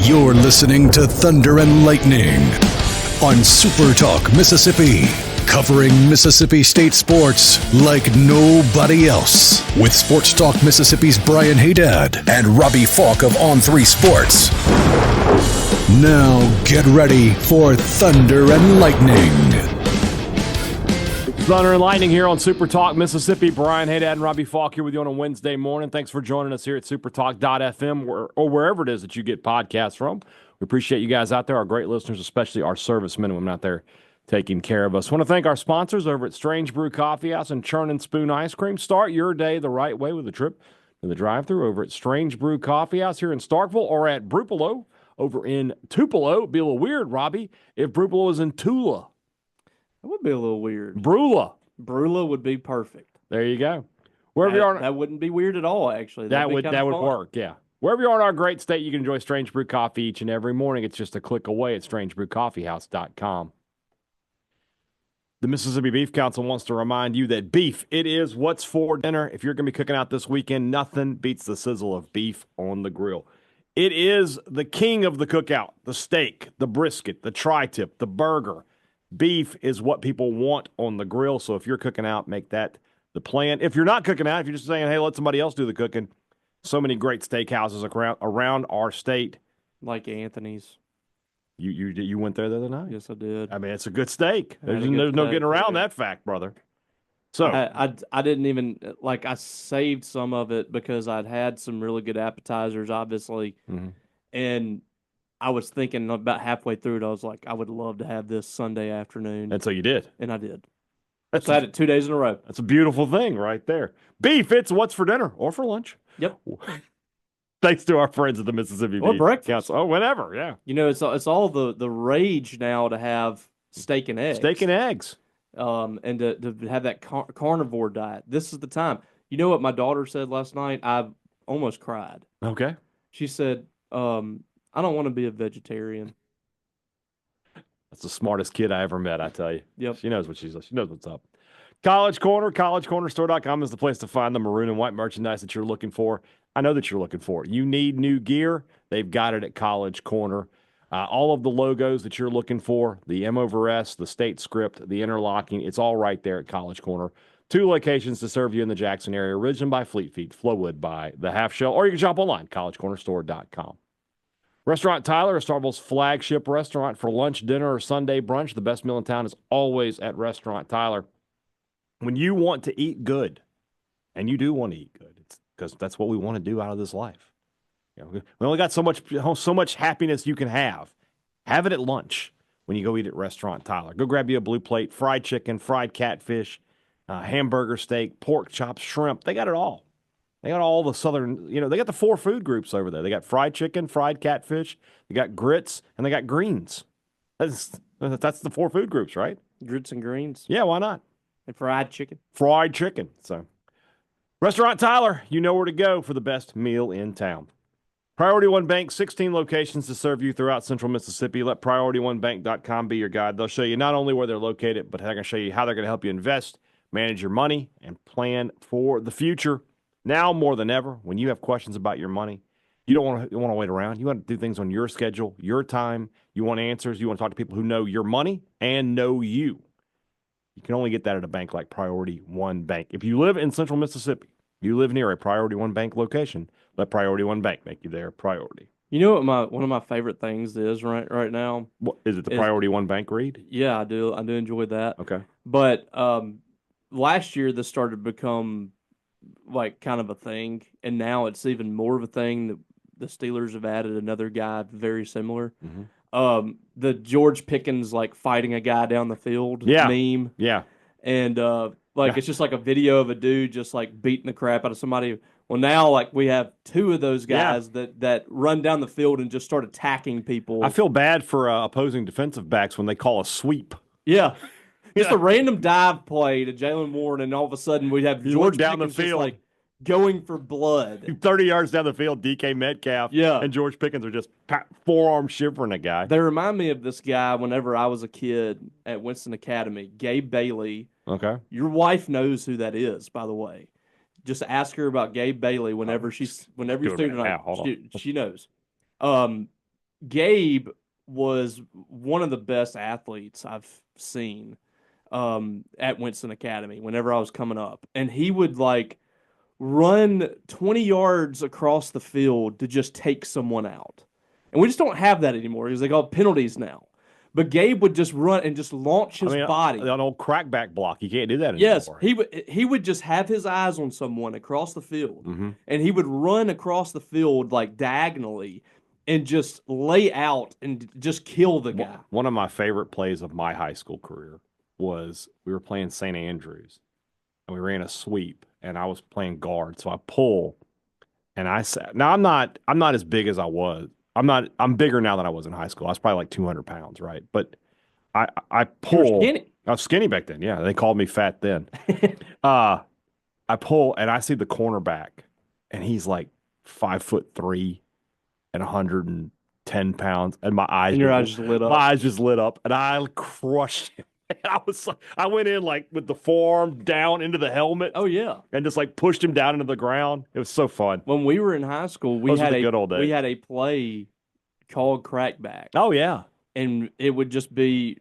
You're listening to Thunder and Lightning on SuperTalk Mississippi, covering Mississippi State sports like nobody else. With Sports Talk Mississippi's Brian Hadad and Robbie Faulk of On3 Sports. Now get ready for Thunder and Lightning. Thunder and Lightning here on SuperTalk Mississippi. Brian Hadad and Robbie Faulk here with you on a Wednesday morning. Thanks for joining us here at supertalk.fm or wherever it is that you get podcasts from. We appreciate you guys out there, our great listeners, especially our servicemen when out there taking care of us. Want to thank our sponsors over at Strange Brew Coffee House and Churn and Spoon Ice Cream. Start your day the right way with a trip to the drive-thru over at Strange Brew Coffee House here in Starkville or at Brupolo over in Tupelo. It'd be a little weird, Robbie, if Brupolo was in Tula. That would be a little weird. Brula. Brula would be perfect. There you go. Wherever you are, that wouldn't be weird at all, actually. That would work, yeah. Wherever you are in our great state, you can enjoy Strange Brew Coffee each and every morning. It's just a click away at strangebrewcoffeehouse.com. The Mississippi Beef Council wants to remind you that beef, it is what's for dinner. If you're going to be cooking out this weekend, nothing beats the sizzle of beef on the grill. It is the king of the cookout, the steak, the brisket, the tri-tip, the burger. Beef is what people want on the grill, so if you're cooking out, make that the plan. If you're not cooking out, if you're just saying, hey, let somebody else do the cooking, so many great steakhouses around our state. Like Anthony's. You went there the other night? Yes, I did. I mean, it's a good steak. There's no getting around that fact, brother. So I didn't even, I saved some of it because I'd had some really good appetizers, obviously, and I was thinking about halfway through it, I was like, I would love to have this Sunday afternoon. And so you did. And I did. I had it 2 days in a row. That's a beautiful thing right there. Beef, it's what's for dinner or for lunch. Yep. Thanks to our friends at the Mississippi Beef breakfast Council. Oh, whenever, yeah. You know, it's all the rage now to have steak and eggs. Steak and eggs. And to have that carnivore diet. This is the time. You know what my daughter said last night? I almost cried. Okay. She said, I don't want to be a vegetarian. That's the smartest kid I ever met, I tell you. Yep. She knows she knows what's up. College Corner, collegecornerstore.com is the place to find the maroon and white merchandise that you're looking for. I know that you're looking for it. You need new gear, they've got it at College Corner. All of the logos that you're looking for, the M over S, the state script, the interlocking, it's all right there at College Corner. 2 locations to serve you in the Jackson area, Ridgeland by Fleet Feet, Flowwood by the Half Shell, or you can shop online, collegecornerstore.com. Restaurant Tyler is Starkville's flagship restaurant for lunch, dinner, or Sunday brunch. The best meal in town is always at Restaurant Tyler. When you want to eat good, and you do want to eat good, it's because that's what we want to do out of this life. You know, we only got so much happiness you can have. Have it at lunch when you go eat at Restaurant Tyler. Go grab you a blue plate, fried chicken, fried catfish, hamburger steak, pork chops, shrimp. They got it all. They got all the southern, they got the 4 food groups over there. They got fried chicken, fried catfish, they got grits, and they got greens. That's the 4 food groups, right? Grits and greens. Yeah, why not? And fried chicken. Fried chicken. So, Restaurant Tyler, you know where to go for the best meal in town. Priority One Bank, 16 locations to serve you throughout central Mississippi. Let PriorityOneBank.com be your guide. They'll show you not only where they're located, but they're going to show you how they're going to help you invest, manage your money, and plan for the future. Now more than ever, when you have questions about your money, you don't want to wait around. You want to do things on your schedule, your time. You want answers. You want to talk to people who know your money and know you. You can only get that at a bank like Priority One Bank. If you live in central Mississippi, you live near a Priority One Bank location, let Priority One Bank make you their priority. You know what one of my favorite things is right now? What, is it the Priority One Bank read? Yeah, I do. I do enjoy that. Okay. But last year, this started to become kind of a thing, and now it's even more of a thing. The Steelers have added another guy very similar. Mm-hmm. The George Pickens fighting a guy down the field meme. Yeah. And it's just like a video of a dude just beating the crap out of somebody. Well, now we have 2 of those guys that run down the field and just start attacking people. I feel bad for opposing defensive backs when they call a sweep. Yeah. Just a random dive play to Jalen Warren, and all of a sudden we have George down Pickens the field, just going for blood. 30 yards down the field, DK Metcalf and George Pickens are just forearm shivering a guy. They remind me of this guy whenever I was a kid at Winston Academy, Gabe Bailey. Okay. Your wife knows who that is, by the way. Just ask her about Gabe Bailey whenever you student. She knows. Gabe was one of the best athletes I've seen at Winston Academy whenever I was coming up. And he would like run 20 yards across the field to just take someone out. And we just don't have that anymore because they call it penalties now. But Gabe would just run and just launch his body. An old crackback block. You can't do that anymore. Yes, he would just have his eyes on someone across the field. And he would run across the field like diagonally and just lay out and just kill the guy. One of my favorite plays of my high school career was we were playing St. Andrews and we ran a sweep and I was playing guard. So I pull and I said, now I'm not as big as I was. I'm bigger now than I was in high school. I was probably like 200 pounds, right? But I pull. You were skinny. I was skinny back then. Yeah, they called me fat then. I pull and I see the cornerback, and he's like 5'3" and 110 pounds, and my eyes. And your eyes just lit up. My eyes just lit up, and I crushed him. I went in like with the forearm down into the helmet. Oh yeah, and just like pushed him down into the ground. It was so fun. When we were in high school, we had a play called crackback. Oh yeah, and it would just be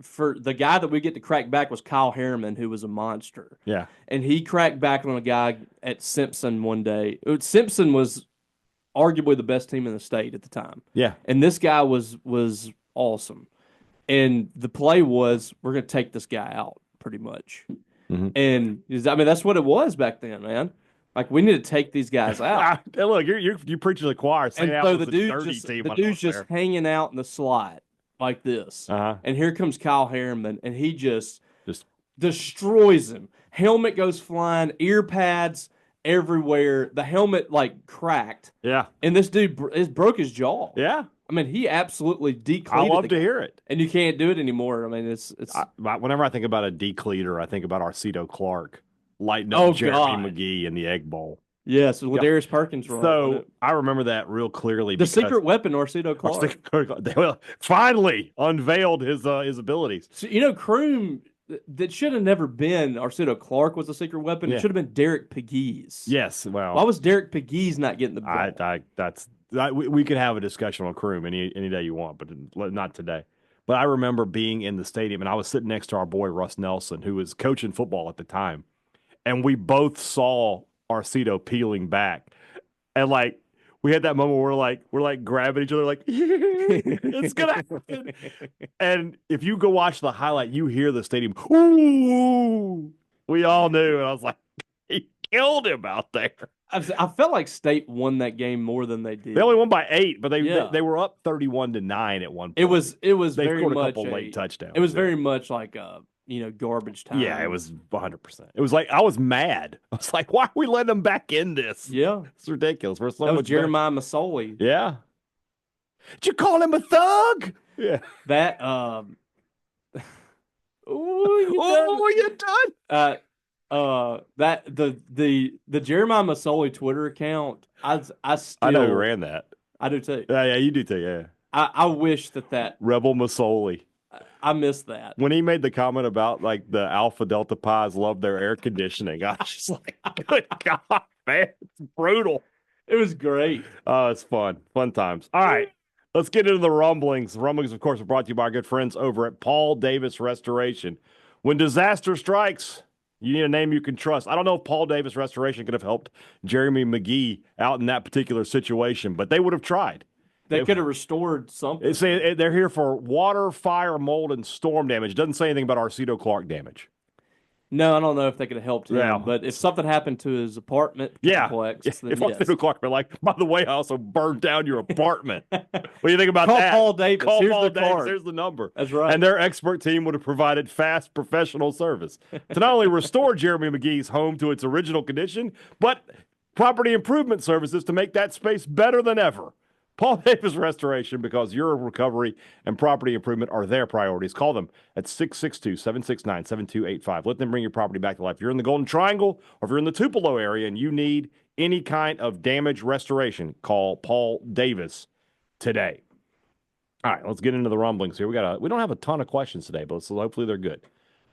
for the guy that we get to crack back was Kyle Harriman, who was a monster. Yeah, and he cracked back on a guy at Simpson one day. Simpson was arguably the best team in the state at the time. Yeah, and this guy was awesome. And the play was, we're going to take this guy out, pretty much. And, I mean, that's what it was back then, man. Like, we need to take these guys out. Look, you preach to the choir. And so the dude's just hanging out in the slot like this. And here comes Kyle Harriman, and he just destroys him. Helmet goes flying, ear pads everywhere. The helmet, like, cracked. Yeah. And this dude broke his jaw. Yeah. I mean, he absolutely decleated. I love to hear it. And you can't do it anymore. I mean, it's. Whenever I think about a decleater, I think about Arcedo Clark lighting up Jeremy McGee in the Egg Bowl. Yes, with Darius Perkins. So I remember that real clearly. The secret weapon, Arcedo Clark. They finally unveiled his abilities. So, Kroom, that should have never been Arcedo Clark was the secret weapon. It should have been Derek Pegues. Yes, well. Why was Derek Pegues not getting the ball? We could have a discussion on Kroom any day you want, but not today. But I remember being in the stadium, and I was sitting next to our boy Russ Nelson, who was coaching football at the time, and we both saw Arcedo peeling back, and like we had that moment where we're like grabbing each other, like it's gonna happen. And if you go watch the highlight, you hear the stadium. Ooh, we all knew, and I was like, he killed him out there. I felt like State won that game more than they did. They only won by 8, but they were up 31-9 at one point. It was they very scored a much couple late touchdowns. It was very much like garbage time. Yeah, it was 100%. It was like I was mad. I was like, why are we letting them back in this? Yeah, it's ridiculous. We're so that was much Jeremiah Masoli. Yeah. Did you call him a thug? Yeah. That you done? That the Jeremiah Masoli Twitter account, I know who ran that. I do too. Yeah, you do too. Yeah. I wish that Rebel Masoli. I missed that when he made the comment about like the Alpha Delta Pies love their air conditioning. I was just like, good God, man, it's brutal. It was great. Oh, it's fun times. All right. Let's get into the rumblings. The rumblings, of course, are brought to you by our good friends over at Paul Davis Restoration. When disaster strikes, you need a name you can trust. I don't know if Paul Davis Restoration could have helped Jeremy McGee out in that particular situation, but they would have tried. They could have restored something. They're here for water, fire, mold, and storm damage. It doesn't say anything about Arcedo Clark damage. No, I don't know if they could have helped him. But if something happened to his apartment complex, then if Arcedo Clark been like, by the way, I also burned down your apartment. What do you think about Call that? Paul Davis. Call Here's Paul the Davis. card. Here's the number. That's right. And their expert team would have provided fast, professional service to not only restore Jeremy McGee's home to its original condition, but property improvement services to make that space better than ever. Paul Davis Restoration, because your recovery and property improvement are their priorities. Call them at 662-769-7285. Let them bring your property back to life. If you're in the Golden Triangle or if you're in the Tupelo area and you need any kind of damage restoration, call Paul Davis today. All right, let's get into the rumblings here. We don't have a ton of questions today, but hopefully they're good.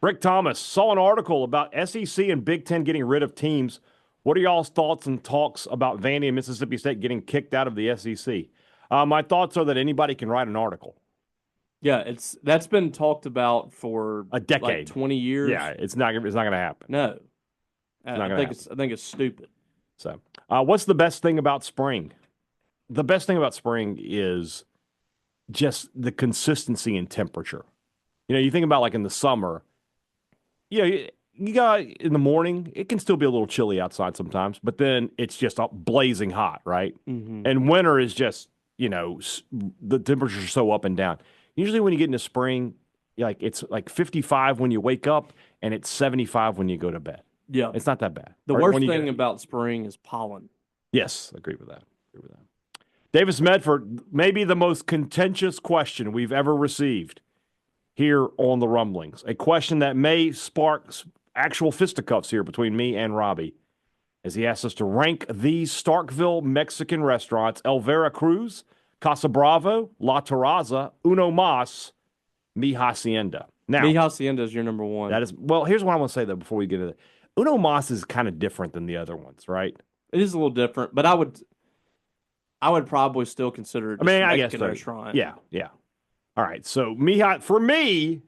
Rick Thomas saw an article about SEC and Big Ten getting rid of teams. What are y'all's thoughts and talks about Vandy and Mississippi State getting kicked out of the SEC? My thoughts are that anybody can write an article. Yeah, that's been talked about for A decade, like 20 years. Yeah, it's not going to happen. No, I think it's stupid. So, what's the best thing about spring? The best thing about spring is just the consistency in temperature. You think about like in the summer, you got in the morning, it can still be a little chilly outside sometimes, but then it's just blazing hot, right? Mm-hmm. And winter is just, the temperatures are so up and down. Usually when you get into spring, it's like 55 when you wake up and it's 75 when you go to bed. Yeah. It's not that bad. The worst thing about spring is pollen. Yes, I agree with that. Davis Medford, maybe the most contentious question we've ever received here on the Rumblings. A question that may spark actual fisticuffs here between me and Robbie, as he asks us to rank these Starkville Mexican restaurants: El Veracruz, Casa Bravo, La Terraza, Uno Mas, Mi Hacienda. Now, Mi Hacienda is your number one. That is, well, here's what I want to say, though, before we get into that. Uno Mas is kind of different than the other ones, right? It is a little different, but I would probably still consider it I Mexican guess so. restaurant. Yeah. All right, so for me,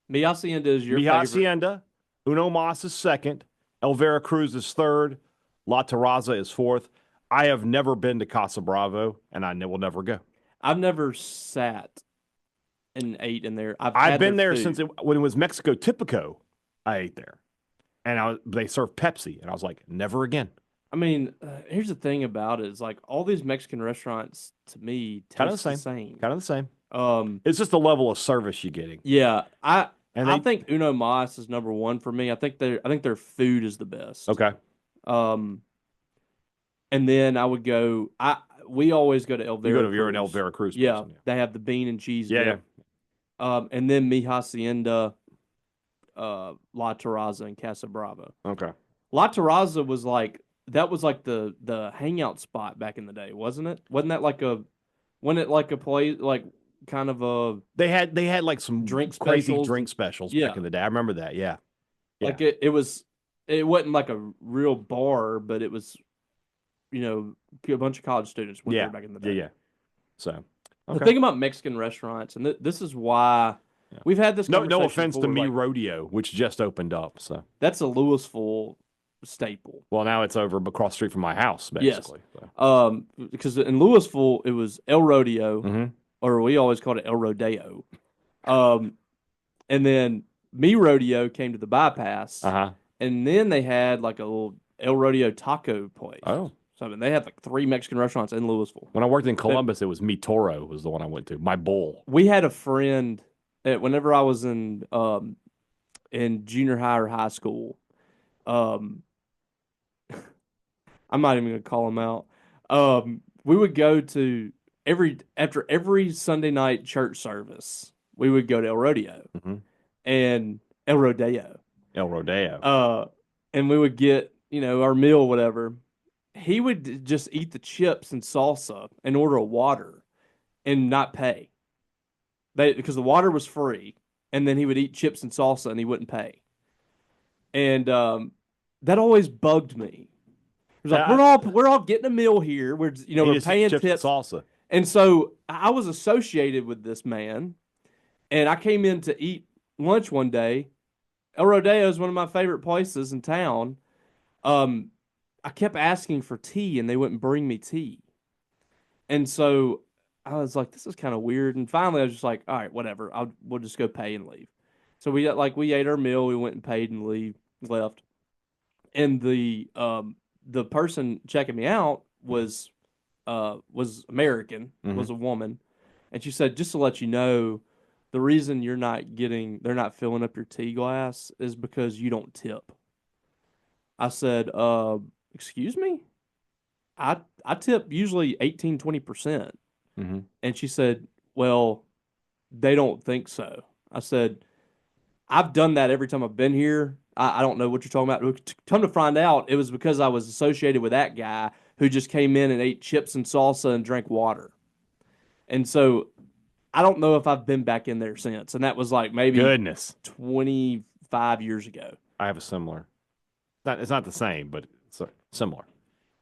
Mi Hacienda is your Mi favorite. Hacienda, Uno Mas is second, El Veracruz is third, La Terraza is fourth. I have never been to Casa Bravo, and I will never go. I've never sat and ate in there. I've been there since when it was Mexico Típico. I ate there, and they served Pepsi, and I was like, never again. Here's the thing about it: is like all these Mexican restaurants to me taste the same. Kind of the same. It's just the level of service you're getting. Yeah, I think Uno Mas is number one for me. I think their food is the best. Okay. And then I would go. We always go to El Veracruz. You're an El Veracruz person. Yeah, they have the bean and cheese. Yeah. And then Mi Hacienda, La Terraza, and Casa Bravo. Okay. La Terraza was like the hangout spot back in the day, wasn't it? Wasn't it like a place like kind of a they had like some crazy drink specials back in the day. I remember that. Yeah. Like it wasn't like a real bar, but it was a bunch of college students went there back in the day. Yeah. So the thing about Mexican restaurants, and this is why we've had this conversation. No offense to before, Me Rodeo, which just opened up. So that's a Louisville staple. Well, now it's over across the street from my house, basically. Yes. So. Because in Louisville it was El Rodeo, mm-hmm. or we always called it El Rodeo. And then Me Rodeo came to the bypass, and then they had like a little El Rodeo taco place. Oh. So they had like 3 Mexican restaurants in Louisville. When I worked in Columbus, it was Mi Toro was the one I went to. My bull. We had a friend whenever I was in junior high or high school. I'm not even gonna call him out. We would go to after every Sunday night church service, we would go to El Rodeo and El Rodeo. And we would get our meal, whatever. He would just eat the chips and salsa and order a water and not pay. Because the water was free, and then he would eat chips and salsa and he wouldn't pay. And that always bugged me. It was like we're all getting a meal here. We're paying tips. And salsa. And so I was associated with this man, and I came in to eat lunch one day. El Rodeo is one of my favorite places in town. I kept asking for tea, and they wouldn't bring me tea. And so I was like, this is kind of weird. And finally, I was just like, all right, whatever. We'll just go pay and leave. So we ate our meal. We went and paid and left. And the person checking me out was American, was a woman. And she said, just to let you know, the reason they're not filling up your tea glass is because you don't tip. I said, excuse me? I tip usually 18-20%. And she said, well, they don't think so. I said, I've done that every time I've been here. I don't know what you're talking about. Come to find out, it was because I was associated with that guy who just came in and ate chips and salsa and drank water. And so I don't know if I've been back in there since. And that was like maybe 25 years ago. I have a similar. It's not the same, but it's similar.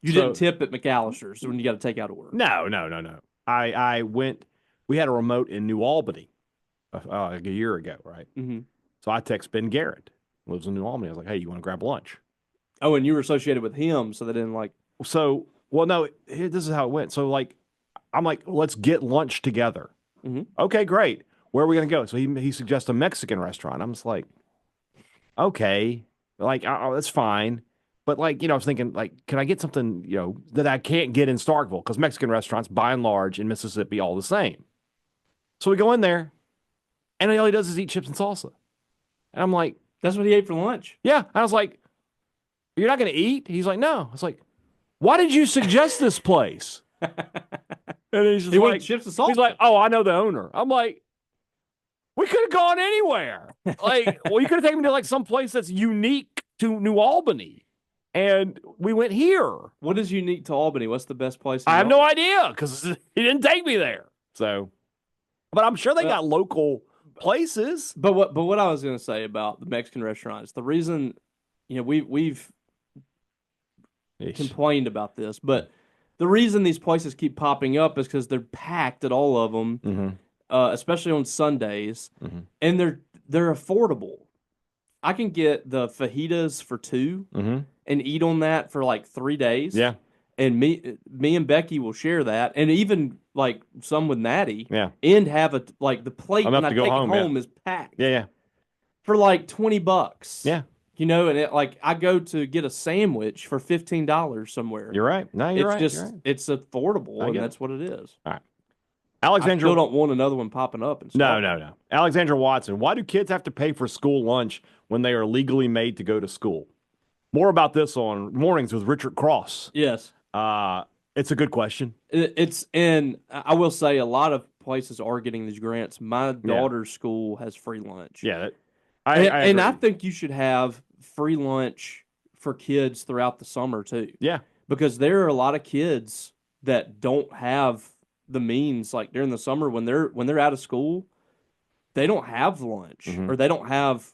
You didn't tip at McAllister's when you got to take out order. No. I went. We had a remote in New Albany like a year ago, right? Mm-hmm. So I text Ben Garrett, who lives in New Albany. I was like, "Hey, you want to grab lunch?" Oh, and you were associated with him, so they didn't like. So, well, no. This is how it went. So, like, I'm like, "Let's get lunch together." Mm-hmm. Okay, great. Where are we gonna go? So he suggests a Mexican restaurant. I'm just like, okay, like that's fine. But like, I was thinking, like, can I get something, that I can't get in Starkville? Because Mexican restaurants, by and large, in Mississippi, all the same. So we go in there, and all he does is eat chips and salsa. And I'm like, that's what he ate for lunch. yeah. I was like, you're not going to eat? He's like, no. I was like, why did you suggest this place? And he's just He like, wanted chips and salsa. he's like, oh, I know the owner. I'm like, we could have gone anywhere. Like, well, you could have taken me to like some place that's unique to New Albany. And we went here. What is unique to Albany? What's the best place? I have no idea because he didn't take me there. So, but I'm sure they got local places. But what I was going to say about the Mexican restaurants, the reason, we've complained about this, but the reason these places keep popping up is because they're packed at all of them, especially on Sundays, and they're affordable. I can get the fajitas for $2 and eat on that for like 3 days. Yeah. And me and Becky will share that, and even like some with Natty. Yeah. And have the plate when I take it home is packed. Yeah. For like $20. Yeah. And I go to get a sandwich for $15 somewhere. You're right. No, you're right. It's affordable, and that's what it is. All right. Alexandra, I still don't want another one popping up. No. Alexandra Watson, why do kids have to pay for school lunch when they are legally made to go to school? More about this on Mornings with Richard Cross. Yes. It's a good question. And I will say a lot of places are getting these grants. My daughter's school has free lunch. Yeah. I think you should have free lunch for kids throughout the summer too. Yeah. Because there are a lot of kids that don't have the means, like during the summer when they're out of school, they don't have lunch or they don't have,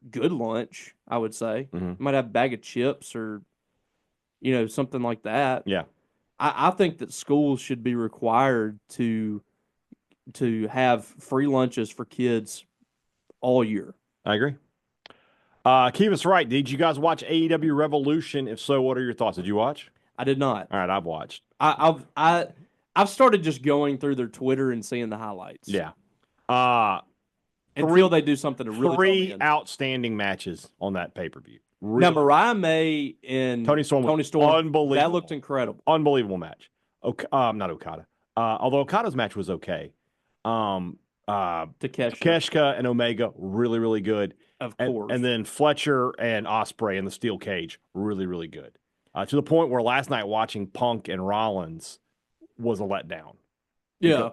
good lunch, I would say. Might have a bag of chips or, something like that. Yeah. I think that schools should be required to have free lunches for kids all year. I agree. Keep us right. Did you guys watch AEW Revolution? If so, what are your thoughts? Did you watch? I did not. All right, I've watched. I've started just going through their Twitter and seeing the highlights. Yeah. Until they do something to really three outstanding matches on that pay-per-view. Really. Now, Mariah May and Tony Storm, unbelievable. That looked incredible. Unbelievable match. Not Okada. Although Okada's match was okay. Takeshita and Omega, really, really good. Of course. And then Fletcher and Ospreay in the steel cage, really, really good. To the point where last night watching Punk and Rollins was a letdown. Yeah.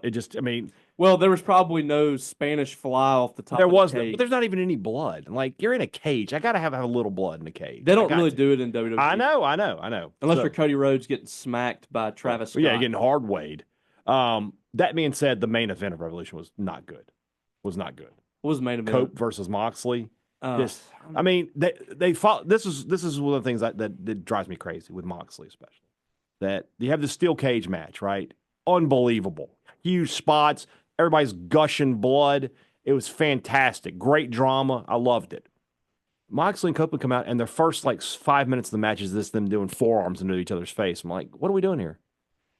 Well, there was probably no Spanish fly off the top there of the was, cage. But there's not even any blood. Like, you're in a cage. I got to have a little blood in the cage. They don't really do it in WWE. I know. Unless you're Cody Rhodes getting smacked by Travis Scott. Yeah, getting hard weighed. That being said, the main event of Revolution was not good. What was the main event? Cope versus Moxley. They fought. This is one of the things that drives me crazy with Moxley, especially. That you have the steel cage match, right? Unbelievable. Huge spots. Everybody's gushing blood. It was fantastic. Great drama. I loved it. Moxley and Copeland come out, and their first 5 minutes of the match is them doing forearms into each other's face. I'm like, what are we doing here?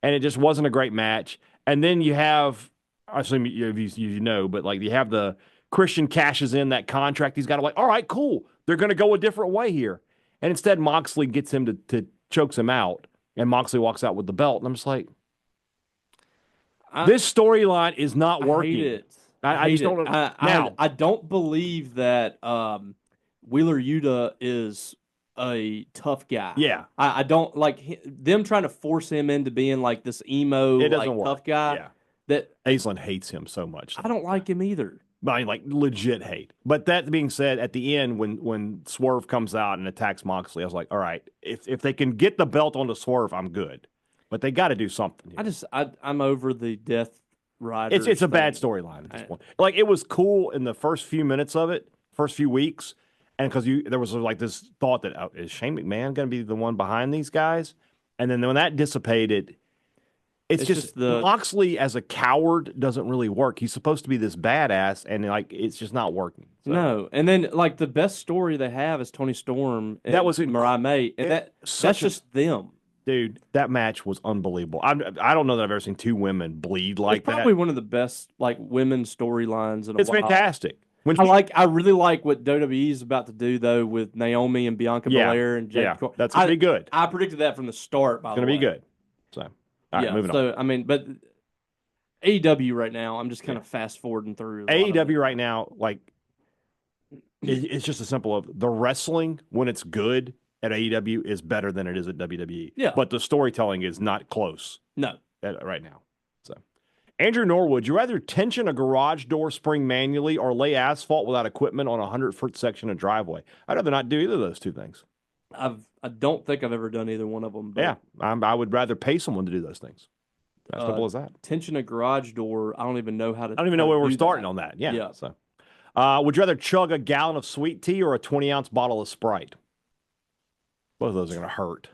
And it just wasn't a great match. And then you have, I assume you know, but you have the Christian cashes in that contract. He's got to all right, cool. They're going to go a different way here. And instead, Moxley gets him to chokes him out, and Moxley walks out with the belt. And I'm just like, this storyline is not working. I hate it. I just don't. I don't believe that Wheeler Yuta is a tough guy. Yeah. I don't like them trying to force him into being this emo tough guy. Yeah. That Aislinn hates him so much. I don't like him either. Legit hate. But that being said, at the end, when Swerve comes out and attacks Moxley, I was like, all right, if they can get the belt onto Swerve, I'm good. But they got to do something here. I'm over the Death Rider. It's a bad storyline at this point. It was cool in the first few minutes of it, first few weeks, and because there was this thought that is Shane McMahon going to be the one behind these guys, and then when that dissipated, It's just Moxley as a coward doesn't really work. He's supposed to be this badass, and it's just not working. So. No, and then the best story they have is Tony Storm and Mariah May, and that's just them. Dude, that match was unbelievable. I don't know that I've ever seen two women bleed like that. It's probably one of the best women's storylines in a while. It's fantastic. I really like what WWE is about to do though with Naomi and Bianca Belair and Jade. Yeah, that's gonna be good. I predicted that from the start. By the way, it's gonna be good. So, all right, moving on. So I mean, but AEW right now, I'm just kind of fast forwarding through. AEW right now, it's just a simple of the wrestling when it's good at AEW is better than it is at WWE. Yeah, but the storytelling is not close. No, right now. Andrew Norwood, you rather tension a garage door spring manually or lay asphalt without equipment on a 100-foot section of driveway? I'd rather not do either of those two things. I don't think I've ever done either one of them. But yeah, I would rather pay someone to do those things. As simple as that. Tension a garage door, I don't even know how to. I don't even know where we're starting on that. Yeah. So, would you rather chug a gallon of sweet tea or a 20-ounce bottle of Sprite? Both of those are going to hurt.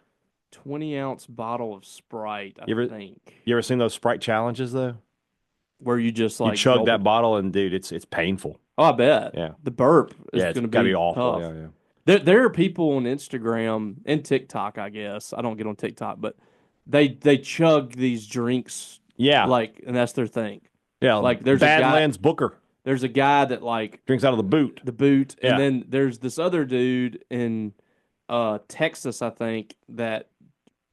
20-ounce bottle of Sprite, I think. You ever seen those Sprite challenges, though? Where you just you chug that bottle and dude, it's painful. Oh, I bet. Yeah, the burp is going to be awful. Tough. Yeah. There are people on Instagram and TikTok. I guess I don't get on TikTok, but they chug these drinks. Yeah, and that's their thing. Yeah, there's Badlands Booker. There's a guy that drinks out of the boot. And then there's this other dude in Texas, I think, that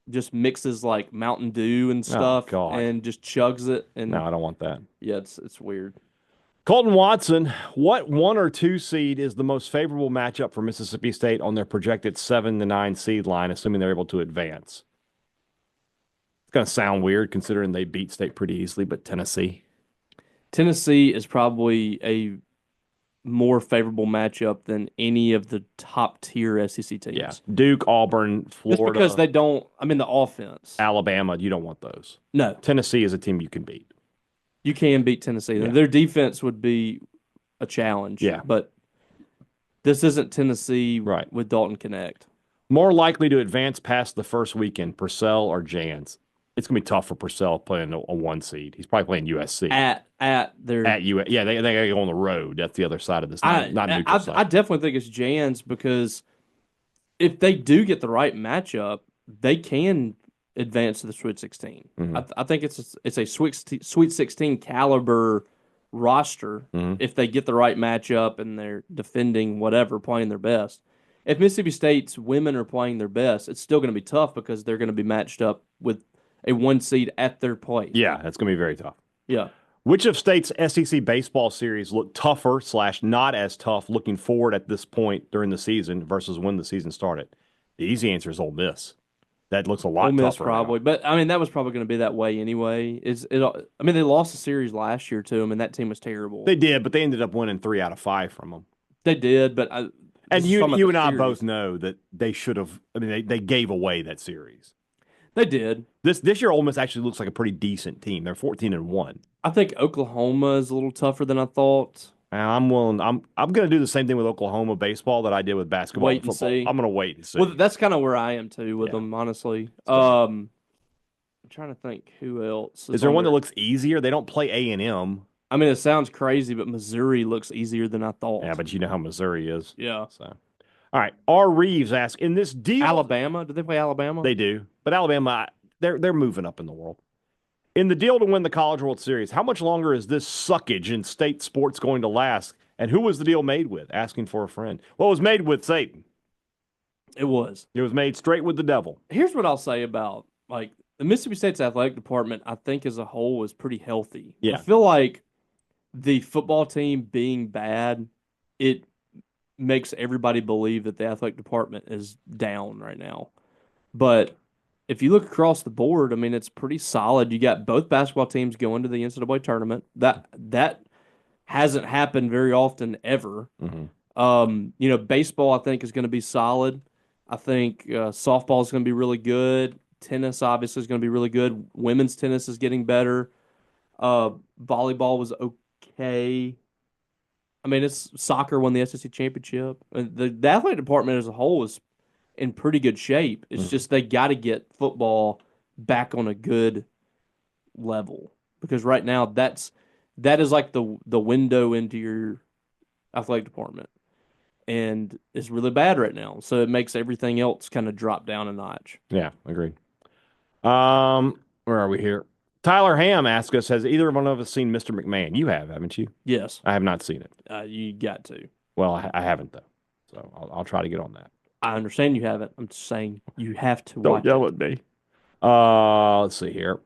just mixes Mountain Dew and stuff and just chugs it. And no, I don't want that. Yeah, it's weird. Colton Watson, what 1 or 2 seed is the most favorable matchup for Mississippi State on their projected 7 to 9 seed line, assuming they're able to advance? It's going to sound weird considering they beat State pretty easily, but Tennessee is probably a more favorable matchup than any of the top tier SEC teams. Yeah, Duke, Auburn, Florida. Just because they don't. I mean, the offense. Alabama, you don't want those. No, Tennessee is a team you can beat. You can beat Tennessee. Yeah. Their defense would be a challenge. Yeah, but this isn't Tennessee with Dalton Connect. More likely to advance past the first weekend, Purcell or Jans? It's going to be tough for Purcell playing a 1 seed. He's probably playing USC. At USC. Yeah, they got to go on the road. That's the other side of this. Not neutral side. I definitely think it's Jans because if they do get the right matchup, they can advance to the Sweet 16. Mm-hmm. I think it's a Sweet 16 caliber roster if they get the right matchup and they're defending whatever, playing their best. If Mississippi State's women are playing their best, it's still going to be tough because they're going to be matched up with a 1 seed at their place. Yeah, that's going to be very tough. Yeah. Which of State's SEC baseball series look tougher / not as tough looking forward at this point during the season versus when the season started? The easy answer is Ole Miss. That looks a lot tougher. Ole Miss probably. Now. But, I mean, that was probably going to be that way anyway. They lost the series last year to them, and that team was terrible. They did, but they ended up winning 3 out of 5 from them. They did, but and you and I both know that they should have. I mean, they gave away that series. They did. This year, Ole Miss actually looks like a pretty decent team. They're 14-1. I think Oklahoma is a little tougher than I thought. I'm willing. I'm going to do the same thing with Oklahoma baseball that I did with basketball. Wait and see. I'm going to wait and see. Well, that's kind of where I am too with them, honestly. I'm trying to think who else. Is there one that looks easier? They don't play A&M. I mean, it sounds crazy, but Missouri looks easier than I thought. Yeah, but you know how Missouri is. Yeah. So, all right. R. Reeves asks, in this deal, Alabama. Do they play Alabama? They do, but Alabama, they're moving up in the world. In the deal to win the College World Series, how much longer is this suckage in state sports going to last? And who was the deal made with? Asking for a friend. Well, it was made with Satan. It was. It was made straight with the devil. Here's what I'll say about the Mississippi State's athletic department. I think as a whole is pretty healthy. Yeah. I feel like the football team being bad, it makes everybody believe that the athletic department is down right now. But if you look across the board, I mean, it's pretty solid. You got both basketball teams going to the NCAA tournament. That hasn't happened very often ever. Mm-hmm. Baseball, I think, is going to be solid. I think softball is going to be really good. Tennis, obviously, is going to be really good. Women's tennis is getting better. Volleyball was okay. I mean, soccer won the SEC championship. The athletic department as a whole is in pretty good shape. It's just they got to get football back on a good level, because right now that is like the window into your athletic department, and it's really bad right now. So it makes everything else kind of drop down a notch. Yeah, agreed. Where are we here? Tyler Ham asked us, has either one of us seen Mr. McMahon? You have, haven't you? Yes, I have not seen it. you got to. Well, I haven't, though. So I'll try to get on that. I understand you haven't. I'm just saying you have to Don't watch yell it. at me. Let's see here.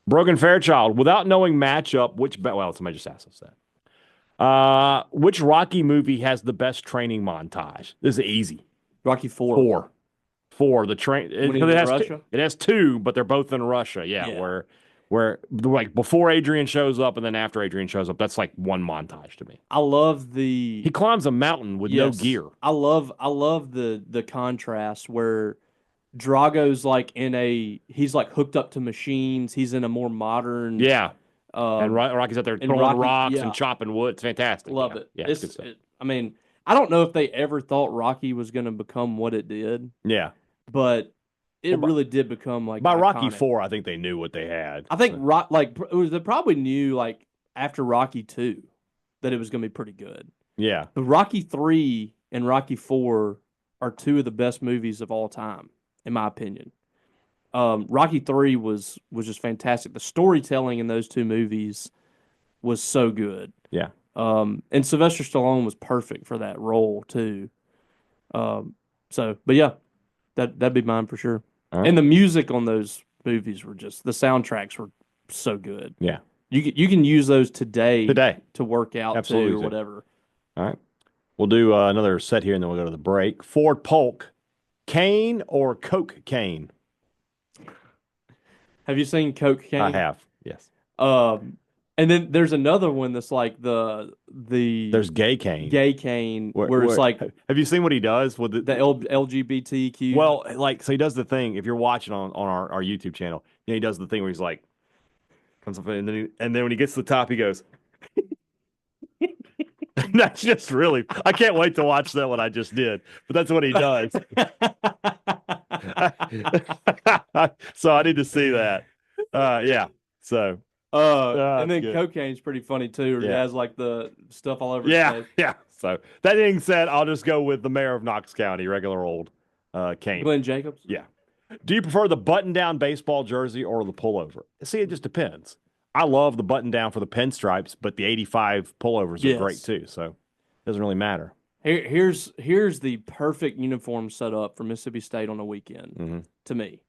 Brogan Fairchild, without knowing matchup, well, somebody just asked us that. Which Rocky movie has the best training montage? This is easy. Rocky 4. The train. It has two, but they're both in Russia. Yeah. Where like before Adrian shows up and then after Adrian shows up, that's like one montage to me. I love he climbs a mountain with no gear. I love the contrast where Drago's like he's like hooked up to machines. He's in a more modern. Yeah. And Rocky's out there throwing rocks and chopping wood. It's fantastic. Love it. Yeah, it's good stuff. I mean, I don't know if they ever thought Rocky was going to become what it did. Yeah. But it really did become like by iconic. Rocky 4, I think they knew what they had. I think they probably knew like after Rocky 2 that it was going to be pretty good. Yeah. But Rocky 3 and Rocky 4 are two of the best movies of all time, in my opinion. Rocky 3 was just fantastic. The storytelling in those two movies was so good. Yeah. And Sylvester Stallone was perfect for that role too. But yeah, that'd be mine for sure. Right. And the music on those movies the soundtracks were so good. Yeah. You can use those today to work out Absolutely or whatever. All right. We'll do another set here and then we'll go to the break. Ford Polk, Kane or Coke Kane? Have you seen Coke Kane? I have, yes. And then there's another one that's like there's Gay Kane. Gay Kane, where it's like. Have you seen what he does with the LGBTQ? Well, like, so he does the thing. If you're watching on our YouTube channel, he does the thing where he's like, comes up and then when he gets to the top, he goes. That's just really. I can't wait to watch that. What I just did, but that's what he does. So I need to see that. Yeah. So. And then Cocaine's pretty funny too. He has like the stuff all over his face. Yeah. So that being said, I'll just go with the mayor of Knox County, regular old Kane. Glenn Jacobs? Yeah. Do you prefer the button-down baseball jersey or the pullover? See, it just depends. I love the button-down for the pinstripes, but the 85 pullovers are great too, so it doesn't really matter. Here's the perfect uniform setup for Mississippi State on a weekend, to me.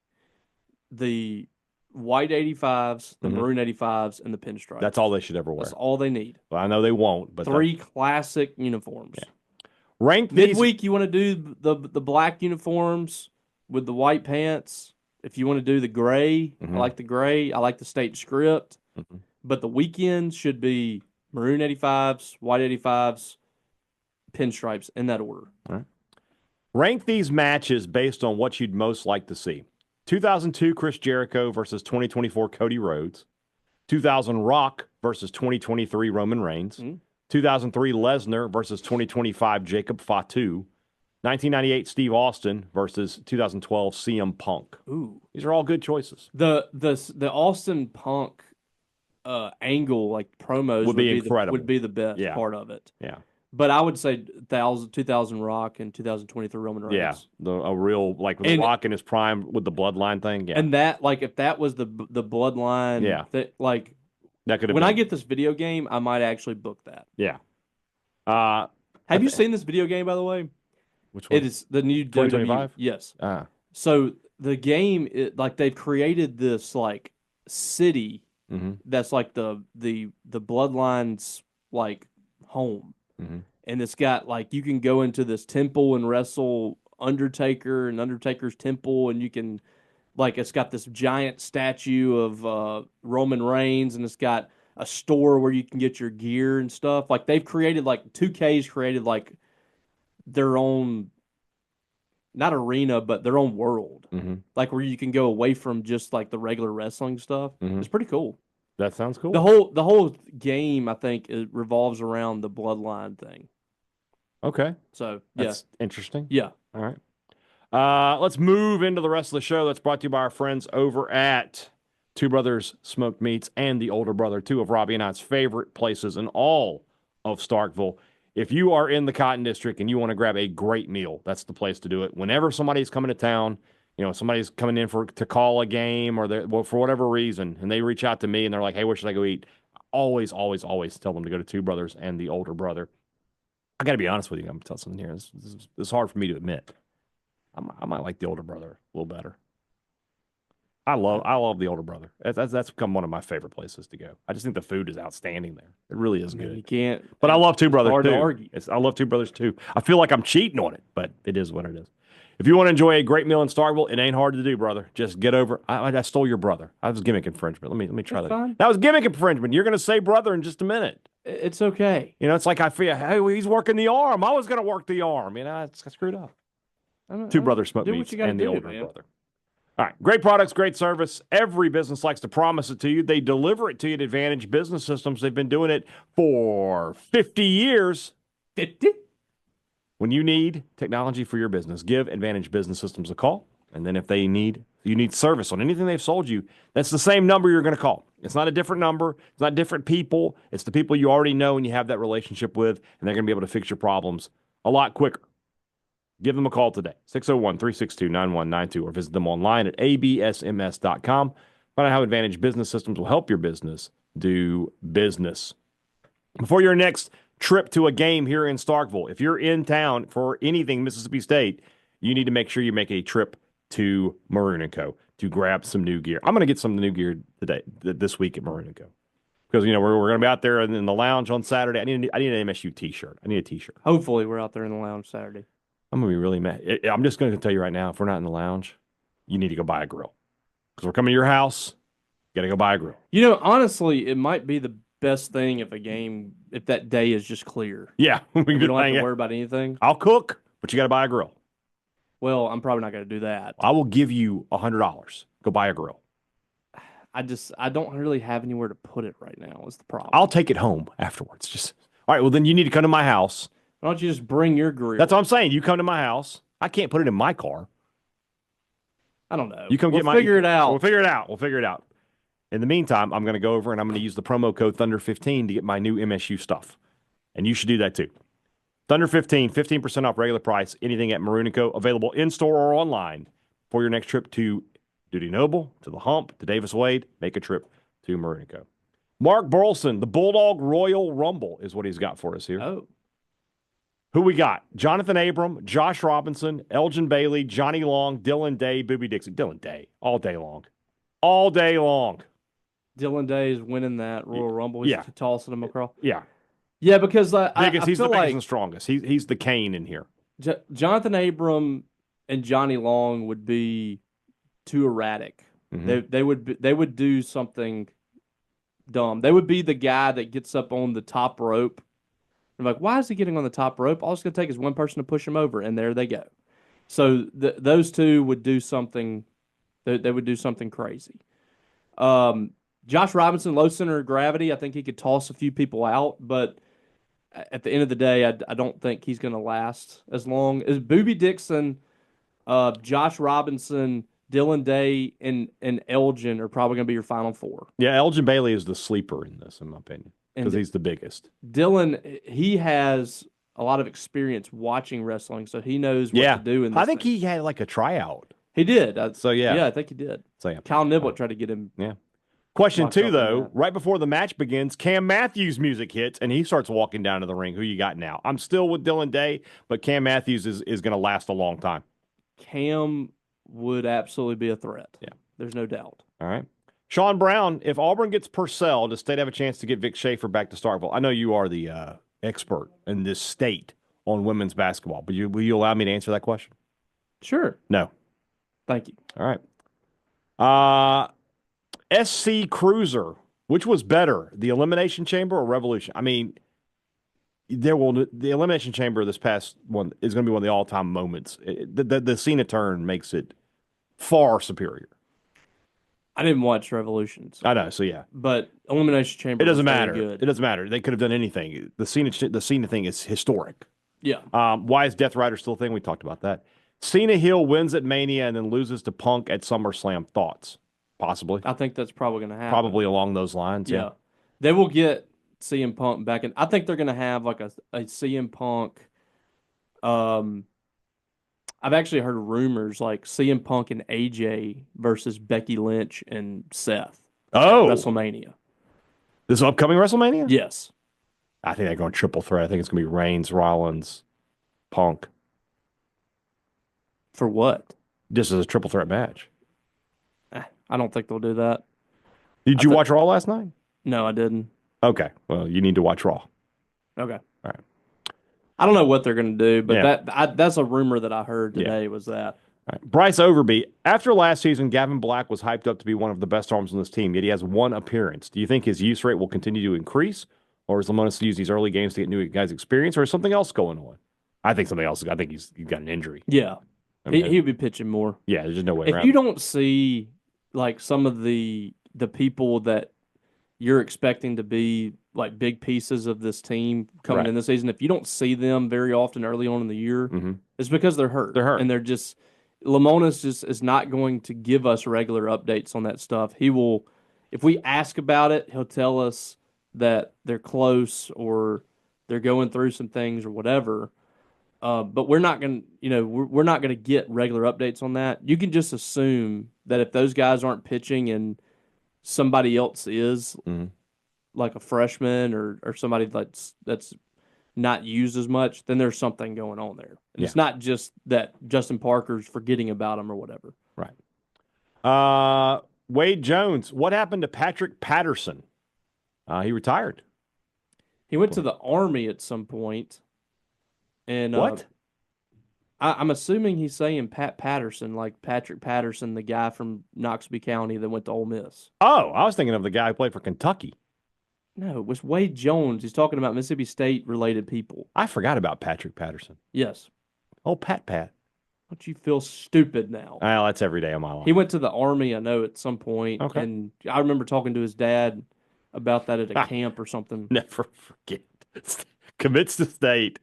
The white 85s, the maroon 85s, and the pinstripes. That's all they should ever wear. That's all they need. Well, I know they won't, but three classic uniforms. Yeah. Rank midweek. You want to do the black uniforms with the white pants. If you want to do the gray, I like the gray. I like the state script. But the weekends should be maroon 85s, white 85s, pinstripes in that order. All right. Rank these matches based on what you'd most like to see. 2002 Chris Jericho versus 2024 Cody Rhodes. 2000 Rock versus 2023 Roman Reigns. 2003 Lesnar versus 2025 Jacob Fatu. 1998 Steve Austin versus 2012 CM Punk. Ooh, these are all good choices. The Austin Punk angle, like promos, would be incredible. Would be the best part of it. Yeah. But I would say 2000 Rock and 2023 Roman Reigns. Yeah, a real like with Rock in his prime with the bloodline thing. Yeah, and that like if that was the bloodline. That could have. When I get this video game, I might actually book that. Yeah. Have you seen this video game, by the way? Which one? It is the new 2025. Yes. So the game, they've created this like city that's like the bloodline's like home. And it's got like you can go into this temple and wrestle Undertaker and Undertaker's temple, and you can like it's got this giant statue of Roman Reigns, and it's got a store where you can get your gear and stuff. Like they've created like 2K's created like their own not arena but their own world. Like where you can go away from just like the regular wrestling stuff. It's pretty cool. That sounds cool. The whole game, I think, it revolves around the bloodline thing. Okay. So, that's interesting. Yeah. All right. Let's move into the rest of the show. That's brought to you by our friends over at Two Brothers Smoked Meats, and the Older Brother, two of Robbie and I's favorite places in all of Starkville. If you are in the Cotton District and you want to grab a great meal, that's the place to do it. Whenever somebody's coming to town, somebody's coming in to call a game or for whatever reason, and they reach out to me and they're like, hey, where should I go eat? Always, always, always tell them to go to Two Brothers and the Older Brother. I got to be honest with you. I'm going to tell something here. This is hard for me to admit. I might like the Older Brother a little better. I love the Older Brother. That's become one of my favorite places to go. I just think the food is outstanding there. It really is good. You can't. But I love Two Brothers hard too. to argue. I love Two Brothers too. I feel like I'm cheating on it, but it is what it is. If you want to enjoy a great meal in Starkville, it ain't hard to do, brother. Just get over. I stole your brother. I was gimmick infringement. Let me try that. Fine. That was gimmick infringement. You're going to say brother in just a minute. It's okay. It's like I feel, hey, he's working the arm. I was going to work the arm. I screwed up. Two Brothers Smoked Meats and the Older Brother. All right. Great products, great service. Every business likes to promise it to you. They deliver it to you at Advantage Business Systems. They've been doing it for 50 years. 50? When you need technology for your business, give Advantage Business Systems a call. And then if you need service on anything they've sold you, that's the same number you're going to call. It's not a different number. It's not different people. It's the people you already know and you have that relationship with, and they're going to be able to fix your problems a lot quicker. Give them a call today, 601-362-9192, or visit them online at absms.com. Find out how Advantage Business Systems will help your business do business. Before your next trip to a game here in Starkville, if you're in town for anything Mississippi State, you need to make sure you make a trip to Maroon & Co. to grab some new gear. I'm going to get some new gear this week at Maroon & Co. Because, we're going to be out there in the lounge on Saturday. I need an MSU T-shirt. I need a T-shirt. Hopefully we're out there in the lounge Saturday. I'm going to be really mad. I'm just going to tell you right now, if we're not in the lounge, you need to go buy a grill. Because we're coming to your house, you got to go buy a grill. Honestly, it might be the best thing if that day is just clear. Yeah. We don't have to worry about anything. I'll cook, but you got to buy a grill. Well, I'm probably not going to do that. I will give you $100. Go buy a grill. I don't really have anywhere to put it right now is the problem. I'll take it home afterwards. All right, well, then you need to come to my house. Why don't you just bring your grill? That's what I'm saying. You come to my house. I can't put it in my car. I don't know. You come We'll figure it out. We'll figure it out. In the meantime, I'm going to go over and I'm going to use the promo code Thunder15 to get my new MSU stuff. And you should do that too. Thunder15, 15% off regular price, anything at Maroon & Co. Available in-store or online for your next trip to Duty Noble, to the Hump, to Davis Wade. Make a trip to Maroon & Co. Mark Burleson, the Bulldog Royal Rumble is what he's got for us here. Oh. Who we got? Jonathan Abram, Josh Robinson, Elgin Bailey, Johnny Long, Dylan Day, Booby Dixon. Dylan Day, all day long. All day long. Dylan Day is winning that Royal Rumble. He's tossing them across. Yeah. Yeah, because he's the feel biggest like and strongest. He's the Kane in here. Jonathan Abram and Johnny Long would be too erratic. Mm-hmm. They would do something dumb. They would be the guy that gets up on the top rope. I'm like, why is he getting on the top rope? All it's going to take is one person to push him over, and there they go. So those two would do something. They would do something crazy. Josh Robinson, low center of gravity. I think he could toss a few people out, but at the end of the day, I don't think he's going to last as long as Booby Dixon, Josh Robinson, Dylan Day, and Elgin are probably going to be your final four. Yeah, Elgin Bailey is the sleeper in this, in my opinion, because he's the biggest. Dylan, he has a lot of experience watching wrestling, so he knows what to do. I think he had like a tryout. He did. Yeah, I think he did. So yeah, Kyle Niblett tried to get him. Yeah. Question 2, though, right before the match begins, Cam Matthews' music hits, and he starts walking down to the ring. Who you got now? I'm still with Dylan Day, but Cam Matthews is going to last a long time. Cam would absolutely be a threat. Yeah. There's no doubt. All right. Sean Brown, if Auburn gets Purcell, does State have a chance to get Vic Schaefer back to Starkville? I know you are the expert in this state on women's basketball, but will you allow me to answer that question? Sure. No. Thank you. All right. SC Cruiser, which was better, the Elimination Chamber or Revolution? I mean, the Elimination Chamber this past one is going to be one of the all-time moments. The Cena turn makes it far superior. I didn't watch Revolutions. I know, so yeah. But Elimination Chamber. It doesn't matter. Good. It doesn't matter. They could have done anything. The Cena thing is historic. Yeah. Why is Death Rider still a thing? We talked about that. Cena Hill wins at Mania and then loses to Punk at SummerSlam. Thoughts? Possibly. I think that's probably going to happen. Probably along those lines. Yeah. They will get CM Punk back in. I think they're going to have like a CM Punk. I've actually heard rumors like CM Punk and AJ versus Becky Lynch and Seth at WrestleMania. This upcoming WrestleMania? Yes. I think they're going triple threat. I think it's going to be Reigns, Rollins, Punk. For what? Just as a triple threat match. I don't think they'll do that. Did you watch Raw last night? No, I didn't. Okay. Well, you need to watch Raw. Okay. All right. I don't know what they're going to do, but that's a rumor that I heard today was that. All right. Bryce Overby. After last season, Gavin Black was hyped up to be one of the best arms on this team, yet he has one appearance. Do you think his use rate will continue to increase, or is Lamonis to use these early games to get new guys experience, or is something else going on? I think something else. I think he's got an injury. Yeah. I mean, he'll be pitching more. Yeah, there's just no way around it. If you don't see like some of the people that you're expecting to be like big pieces of this team coming in this season, if you don't see them very often early on in the year, it's because they're hurt. They're hurt. And they're just Lamonis just is not going to give us regular updates on that stuff. He will, if we ask about it, he'll tell us that they're close or they're going through some things or whatever. But we're not going to, we're not going to get regular updates on that. You can just assume that if those guys aren't pitching and somebody else is, like a freshman or somebody that's not used as much, then there's something going on there. And it's not just that Justin Parker's forgetting about him or whatever. Right. Wade Jones, what happened to Patrick Patterson? He retired. He went to the Army at some point. And what? I'm assuming he's saying Pat Patterson, like Patrick Patterson, the guy from Knoxville County that went to Ole Miss. Oh, I was thinking of the guy who played for Kentucky. No, it was Wade Jones. He's talking about Mississippi State-related people. I forgot about Patrick Patterson. Yes. Oh, Pat. Don't you feel stupid now? Well, that's every day of my life. He went to the Army, I know, at some point. Okay. And I remember talking to his dad about that at a camp or something. Never forget. Commits to state.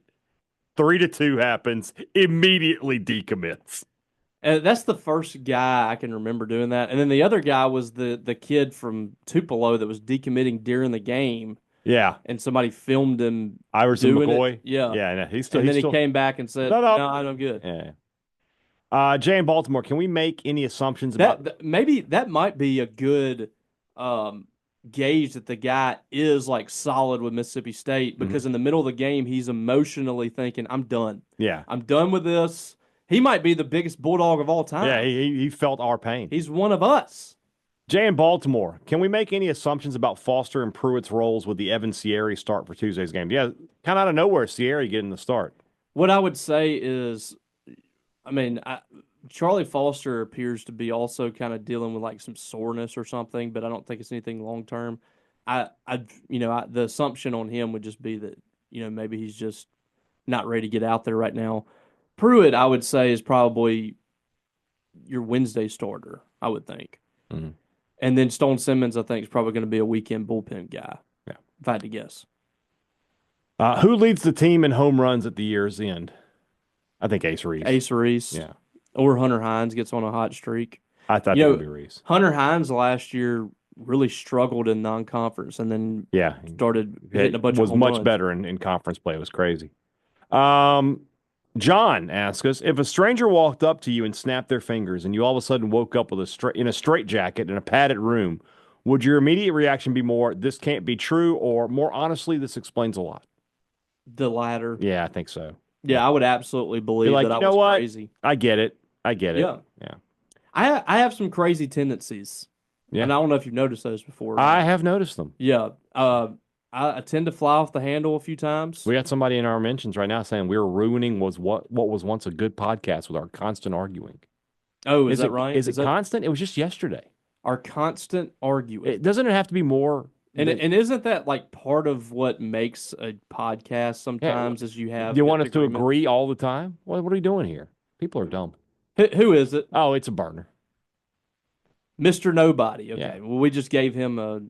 3-2 happens. Immediately decommits. That's the first guy I can remember doing that. And then the other guy was the kid from Tupelo that was decommitting during the game. Yeah. And somebody filmed him Iverson doing McCoy. it. Yeah. Yeah. No, and then he came back and said, no, I'm good. Yeah. Jay in Baltimore, can we make any assumptions about maybe that might be a good gauge that the guy is like solid with Mississippi State because in the middle of the game, he's emotionally thinking, I'm done. Yeah. I'm done with this. He might be the biggest Bulldog of all time. Yeah, he felt our pain. He's one of us. Jay in Baltimore, can we make any assumptions about Foster and Pruitt's roles with the Evan Sierra start for Tuesday's game? Yeah, kind of out of nowhere, Sierra getting the start. What I would say is, Charlie Foster appears to be also kind of dealing with like some soreness or something, but I don't think it's anything long term. The assumption on him would just be that, maybe he's just not ready to get out there right now. Pruitt, I would say, is probably your Wednesday starter, I would think. Mm-hmm. And then Stone Simmons, I think, is probably going to be a weekend bullpen guy, if I had to guess. Who leads the team in home runs at the year's end? I think Ace Reese. Ace Reese. Yeah. Or Hunter Hines gets on a hot streak. I thought it would be Reese. Hunter Hines last year really struggled in non-conference and then started hitting a bunch of home runs. Was much better in conference play. It was crazy. John asks us, if a stranger walked up to you and snapped their fingers and you all of a sudden woke up with in a straitjacket in a padded room, would your immediate reaction be more, this can't be true, or more honestly, this explains a lot? The latter. Yeah, I think so. Yeah, I would absolutely believe that I was crazy. I get it. Yeah. I have some crazy tendencies. Yeah. And I don't know if you've noticed those before. I have noticed them. Yeah. I tend to fly off the handle a few times. We got somebody in our mentions right now saying we're ruining what was once a good podcast with our constant arguing. Oh, is that right? Is it constant? It was just yesterday. Our constant arguing. Doesn't it have to be more? And isn't that like part of what makes a podcast sometimes is you have... Do you want us to agree all the time? What are we doing here? People are dumb. Who is it? Oh, it's a burner. Mr. Nobody. Okay. Yeah. Well, we just gave him a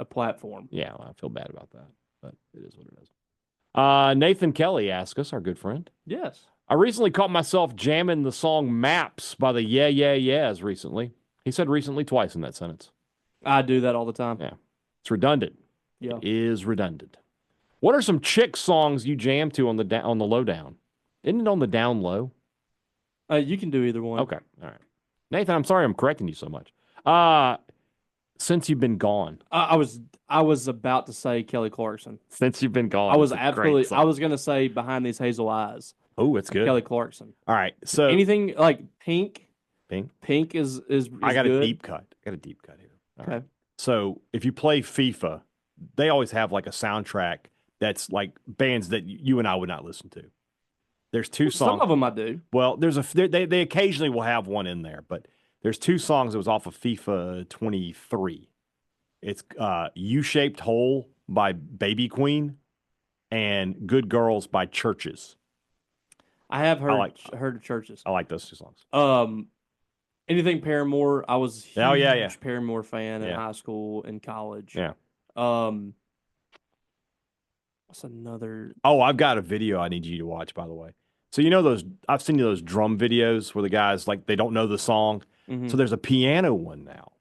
platform. Yeah, well, I feel bad about that, but it is what it is. Nathan Kelly asked us, our good friend. Yes. I recently caught myself jamming the song Maps by the Yeah Yeah Yeahs recently. He said recently twice in that sentence. I do that all the time. Yeah. It's redundant. Yeah. It is redundant. What are some chick songs you jam to on the lowdown? Isn't it on the down low? You can do either one. Okay. All right. Nathan, I'm sorry I'm correcting you so much. Since you've been gone. I was about to say Kelly Clarkson. Since you've been gone. I was gonna say Behind These Hazel Eyes. Oh, it's good. Kelly Clarkson. All right. So anything like Pink. Pink is I got good. a deep cut. I got a deep cut here. All okay. Right. So if you play FIFA, they always have like a soundtrack that's like bands that you and I would not listen to. There's two songs. Some of them I do. Well, they occasionally will have one in there, but there's two songs that was off of FIFA 23. It's U-Shaped Hole by Baby Queen and Good Girls by Churches. I have heard of Churches. I like those two songs. Anything Paramore, I was a huge Paramore fan in high school and college. Yeah. What's another? Oh, I've got a video I need you to watch, by the way. So I've seen those drum videos where the guys like they don't know the song. Mm-hmm. So there's a piano one now.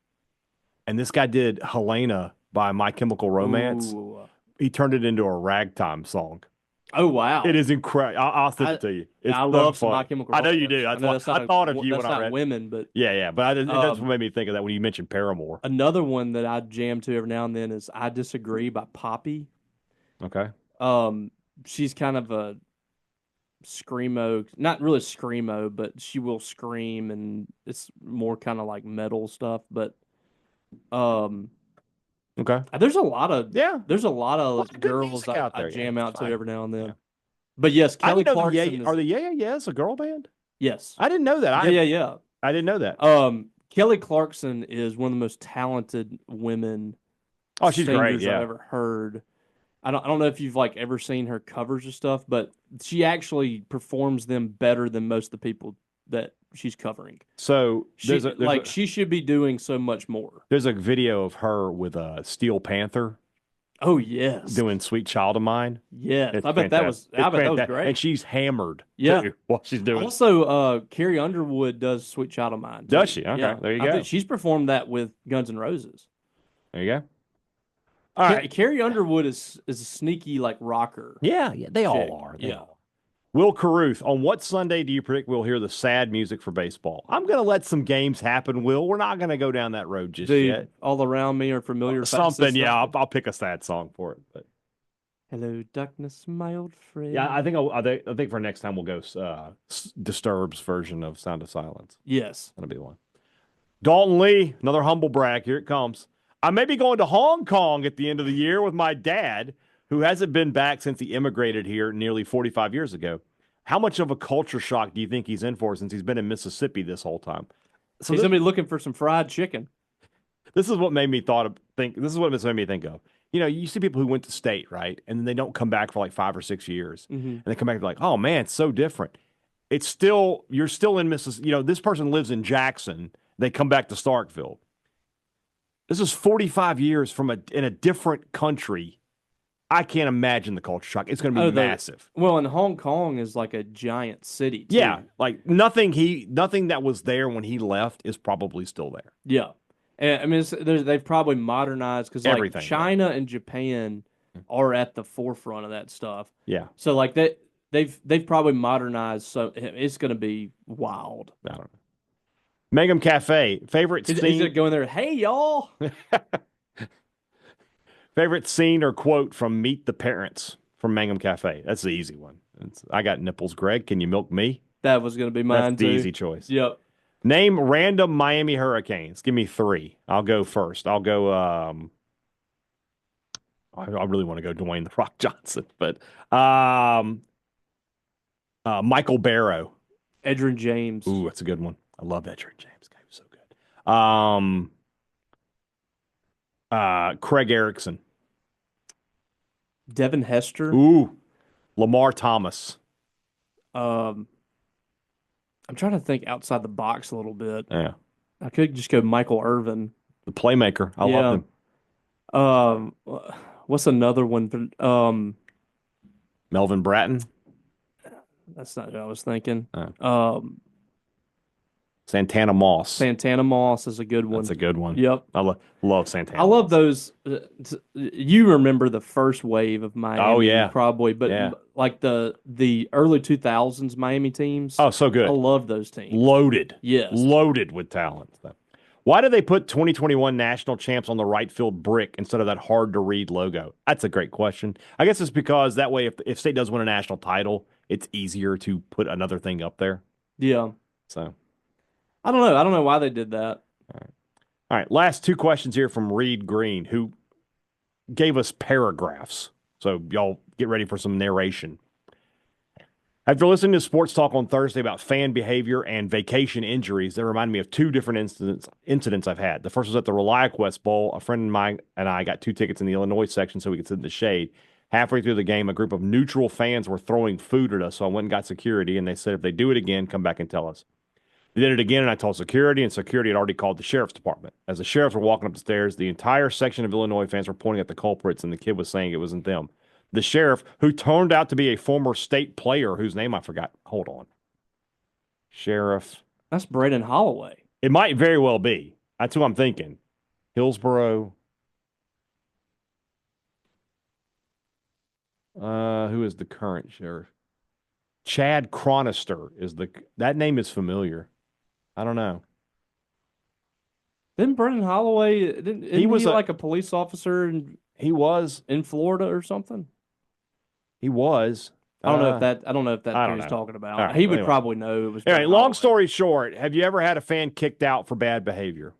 And this guy did Helena by My Chemical Romance. Ooh. He turned it into a ragtime song. Oh, wow. It is incredible. I'll send it to you. I love My Chemical Romance. I know you do. I thought of you when I read women, but yeah. But that's what made me think of that when you mentioned Paramore. Another one that I jam to every now and then is I Disagree by Poppy. Okay. She's kind of a screamo, not really screamo, but she will scream, and it's more kind of like metal stuff. But okay, there's a lot of like girls I jam out to every now and then. Yeah. But yes, Kelly Clarkson. Are the Yes a girl band? Yes, I didn't know that. Yeah. I didn't know that. Kelly Clarkson is one of the most talented women. Oh, she's great. Yeah, I've ever heard. I don't know if you've like ever seen her covers or stuff, but she actually performs them better than most of the people that she's covering. So she should be doing so much more. There's a video of her with a Steel Panther. Oh yes, doing "Sweet Child of Mine." Yeah, I bet that was great. And she's hammered. Yeah, too, while she's doing. Also, Carrie Underwood does "Sweet Child of Mine." Too. Does she? Okay, there you go. I think she's performed that with Guns N' Roses. There you go. All right. Carrie Underwood is a sneaky like rocker. Yeah, they all are. Will Carruth, on what Sunday do you predict we'll hear the sad music for baseball? I'm going to let some games happen, Will. We're not going to go down that road just yet. All around me are familiar something, yeah. I'll pick a sad song for it. But. Hello, darkness, my old friend. Yeah, I think for next time we'll go Disturbed's version of Sound of Silence. Yes. That'll be the one. Dalton Lee, another humble brag. Here it comes. I may be going to Hong Kong at the end of the year with my dad, who hasn't been back since he immigrated here nearly 45 years ago. How much of a culture shock do you think he's in for since he's been in Mississippi this whole time? So he's going to be looking for some fried chicken. This is what made me think. This is what this made me think of. You see people who went to state, right? And then they don't come back for like 5 or 6 years. Mm-hmm. And they come back and like, oh man, it's so different. You're still in Mississippi. This person lives in Jackson. They come back to Starkville. This is 45 years in a different country. I can't imagine the culture shock. It's going to be massive. Well, and Hong Kong is like a giant city, too. Yeah, like nothing that was there when he left is probably still there. Yeah. I mean, they've probably modernized because like China and Japan are at the forefront of that stuff. Yeah. So like they've probably modernized, so it's going to be wild. I don't know. Mangum Cafe, favorite scene. He's going to go in there, hey, y'all. Favorite scene or quote from Meet the Parents from Mangum Cafe. That's the easy one. I got nipples, Greg. Can you milk me? That was going to be mine, That's the easy choice. Yep. Name random Miami Hurricanes. Give me 3. I'll go first. I'll go, I really want to go Dwayne The Rock Johnson, but Michael Barrow. Edgerrin James. Ooh, that's a good one. I love Edgerrin James. Guy was so good. Craig Erickson. Devin Hester. Ooh. Lamar Thomas. I'm trying to think outside the box a little bit. Yeah. I could just go Michael Irvin. The playmaker. I love him. What's another one? Melvin Bratton. That's not what I was thinking. Santana Moss. Santana Moss is a good one. That's a good one. Yep. I love Santana I love Moss. those. You remember the first wave of Miami, Oh, yeah. probably, but Yeah. like the early 2000s Miami teams. Oh, so good. I love those teams. Loaded. Yes. Loaded with talent. Why did they put 2021 national champs on the right field brick instead of that hard-to-read logo? That's a great question. I guess it's because that way, if State does win a national title, it's easier to put another thing up there. Yeah. So, I don't know. I don't know why they did that. all right. Last two questions here from Reed Green, who gave us paragraphs. So y'all get ready for some narration. After listening to Sports Talk on Thursday about fan behavior and vacation injuries, that reminded me of two different incidents I've had. The first was at the ReliaQuest Bowl. A friend of mine and I got 2 tickets in the Illinois section so we could sit in the shade. Halfway through the game, a group of neutral fans were throwing food at us, so I went and got security, and they said if they do it again, come back and tell us. They did it again, and I told security, and security had already called the sheriff's department. As the sheriffs were walking up the stairs, the entire section of Illinois fans were pointing at the culprits, and the kid was saying it wasn't them. The sheriff, who turned out to be a former state player whose name I forgot. Hold on. Sheriff. That's Braden Holloway. It might very well be. That's who I'm thinking. Hillsboro. Who is the current sheriff? Chad Chronister is that name is familiar. I don't know. Didn't Braden Holloway? He was like a police officer. He was in Florida or something. He was. I don't know if that who he's talking about. Right, he would probably know. It was. All right. Long story short, have you ever had a fan kicked out for bad behavior?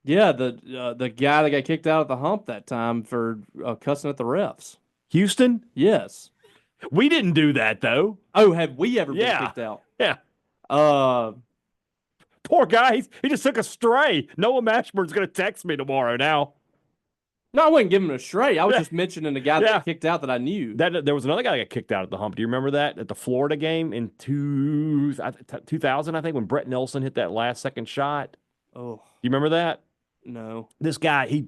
Yeah, the guy that got kicked out at the hump that time for cussing at the refs. Houston? Yes. We didn't do that though. Oh, have we ever been kicked out? Yeah. Poor guy. He just took a stray. Noah Mashburn's going to text me tomorrow now. No, I wasn't giving him a stray. I was just mentioning the guy that got kicked out that I knew. There was another guy that got kicked out at the hump. Do you remember that? At the Florida game in 2000, I think, when Brett Nelson hit that last-second shot. Oh. Do you remember that? No. This guy, he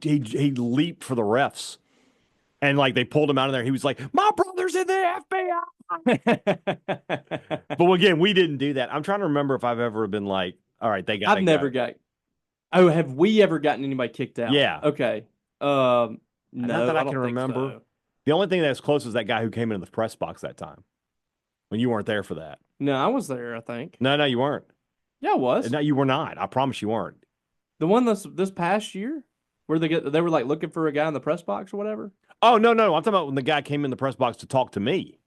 leaped for the refs. And, they pulled him out of there. He was like, my brother's in the FBI. But, again, we didn't do that. I'm trying to remember if I've ever been like, all right, they got I've never got. Oh, have we ever gotten anybody kicked out? Yeah. Okay. No, not that I can remember. So. The only thing that's close is that guy who came into the press box that time when you weren't there for that. No, I was there, I think. No, you weren't. Yeah, I was. No, you were not. I promise you weren't. The one this past year where they were looking for a guy in the press box or whatever? Oh, no. I'm talking about when the guy came in the press box to talk to me.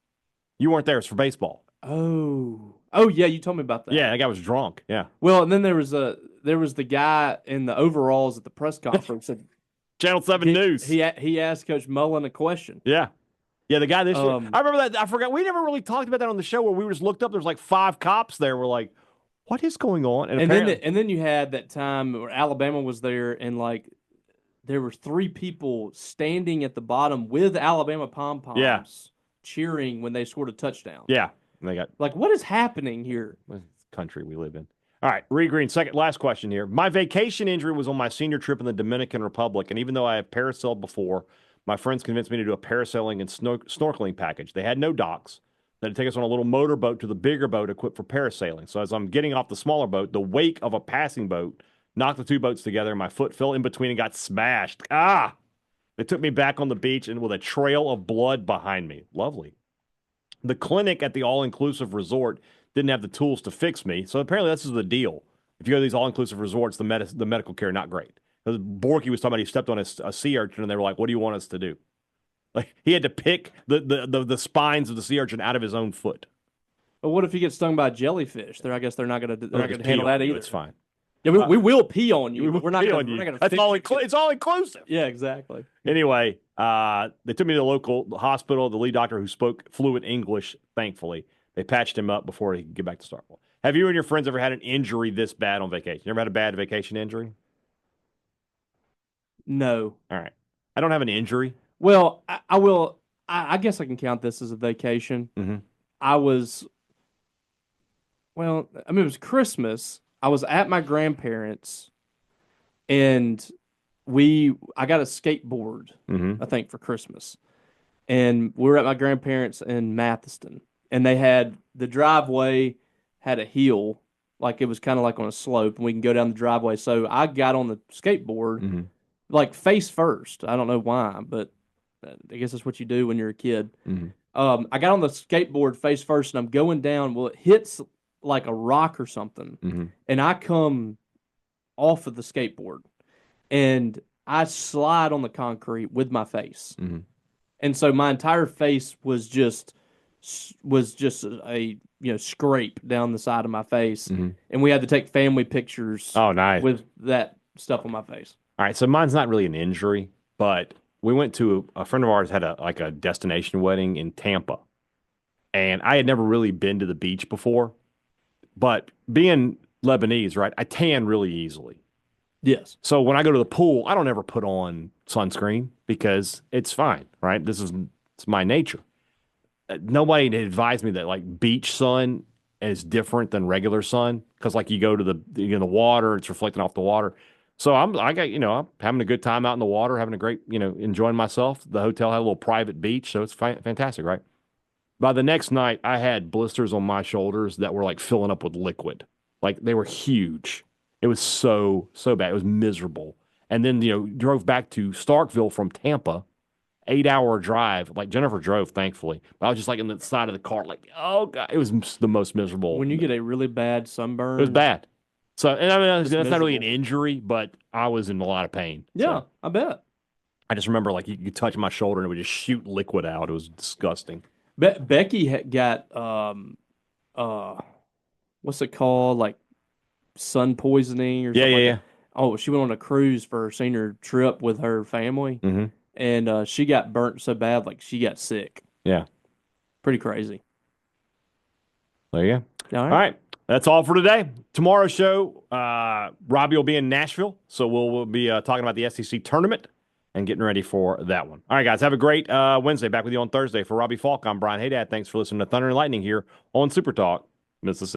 You weren't there. It's for baseball. Oh, yeah, you told me about that. Yeah, that guy was drunk. Yeah. Well, and then there was the guy in the overalls at the press conference. Channel 7 News. He asked Coach Mullen a question. Yeah. Yeah, the guy this year. I remember that. I forgot. We never really talked about that on the show where we just looked up. There's 5 cops there. We're like, what is going on? And then you had that time where Alabama was there and there were 3 people standing at the bottom with Alabama pom-poms cheering when they scored a touchdown. Yeah. And they got what is happening here? Country we live in. All right, Reed Green, last question here. My vacation injury was on my senior trip in the Dominican Republic, and even though I have parasailed before, my friends convinced me to do a parasailing and snorkeling package. They had no docks. They'd take us on a little motorboat to the bigger boat equipped for parasailing. So as I'm getting off the smaller boat, the wake of a passing boat knocked the 2 boats together, and my foot fell in between and got smashed. They took me back on the beach and with a trail of blood behind me. Lovely. The clinic at the all-inclusive resort didn't have the tools to fix me, so apparently this is the deal. If you go to these all-inclusive resorts, the medical care, not great. Borky was talking about he stepped on a sea urchin, and they were like, what do you want us to do? He had to pick the spines of the sea urchin out of his own foot. But what if he gets stung by a jellyfish? I guess they're not going to handle that either. It's fine. Yeah, we will pee on you. We're not going to. That's it's all inclusive. Yeah, exactly. Anyway, they took me to the local hospital. The lead doctor, who spoke fluent English, thankfully, they patched him up before he could get back to Starkville. Have you and your friends ever had an injury this bad on vacation? You ever had a bad vacation injury? No. All right. I don't have an injury. Well, I will. I guess I can count this as a vacation. Mm-hmm. It was Christmas. I was at my grandparents', and I got a skateboard, I think, for Christmas. And we were at my grandparents' in Mathiston, and they had the driveway had a hill, Like it was kind of like on a slope, and we can go down the driveway. So I got on the skateboard, like face first. I don't know why, but I guess that's what you do when you're a kid. I got on the skateboard face first, and I'm going down. Well, it hits like a rock or something, and I come off of the skateboard, and I slide on the concrete with my face, and so my entire face was just a scrape down the side of my face, and we had to take family pictures. Oh, nice. With that stuff on my face. All right, so mine's not really an injury, but we went to a friend of ours had a destination wedding in Tampa, and I had never really been to the beach before, but being Lebanese, right, I tan really easily. Yes. So when I go to the pool, I don't ever put on sunscreen because it's fine, right? It's my nature. Nobody had advised me that like beach sun is different than regular sun because like you go to the water, it's reflecting off the water. So I'm having a good time out in the water, having a great, enjoying myself. The hotel had a little private beach, so it's fantastic, right? By the next night, I had blisters on my shoulders that were like filling up with liquid. Like they were huge. It was so bad. It was miserable. And then, drove back to Starkville from Tampa, 8-hour drive. Like Jennifer drove, thankfully. But I was just like in the side of the car, like, oh God, it was the most miserable. When you get a really bad sunburn. It was bad. So, and I mean, that's miserable. not really an injury, but I was in a lot of pain. Yeah, So I bet. I just remember like you touch my shoulder and it would just shoot liquid out. It was disgusting. Becky got what's it called? Like sun poisoning or something. Yeah. Oh, she went on a cruise for her senior trip with her family, and she got burnt so bad, like she got sick. Yeah. Pretty crazy. There you go. All All right. That's all for today. Tomorrow's show, Robbie will be in Nashville, so we'll be talking about the SEC tournament and getting ready for that one. All right, guys, have a great Wednesday. Back with you on Thursday. For Robbie Faulk, I'm Brian Hadad. Thanks for listening to Thunder and Lightning here on Super Talk, Mississippi.